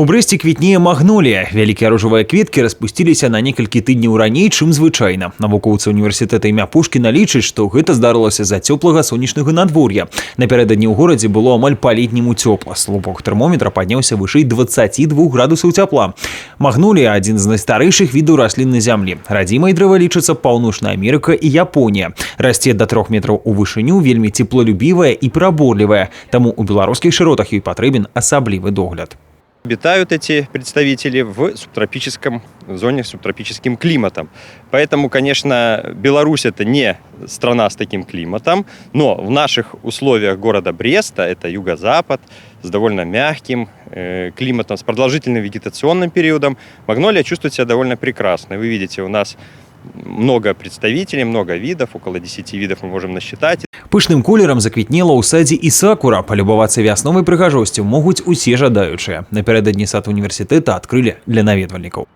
У Брэсце квітнее магнолія. Вялікія ружавыя кветкі распусціліся на некалькі тыдняў раней, чым звычайна. Навукоўцы універсітэта імя Пушкіна лічаць, што гэта здарылася з-за цёплага сонечнага надвор'я. Напярэдадні ў горадзе было амаль па-летняму цёпла. Слупок тэрмометра падняўся вышэй 22 градусаў цяпла. Магнолія – адзін з найстарэйшых відаў раслін на зямлі. Радзімай дрэва лічыцца Паўночная Амерыка і Японія. Расце да 3 метраў у вышыню, вельмі цеплолюбівая і праборлівая. Таму у беларускіх шыротах ёй патрэбен асаблівы догляд. Обитают эти представители в зоне с субтропическим климатом. Поэтому, конечно, Беларусь – это не страна с таким климатом, но в наших условиях города Бреста, это юго-запад, с довольно мягким климатом, с продолжительным вегетационным периодом, магнолия чувствует себя довольно прекрасно. Вы видите, у нас много представителей, много видов, около 10 видов мы можем насчитать. Пышным колерам заквітнела ў садзе і сакура. Палюбавацца вясновай прыгажосцю могуць усе жадаючыя. Напярэдадні сад універсітэта адкрылі для наведвальнікаў.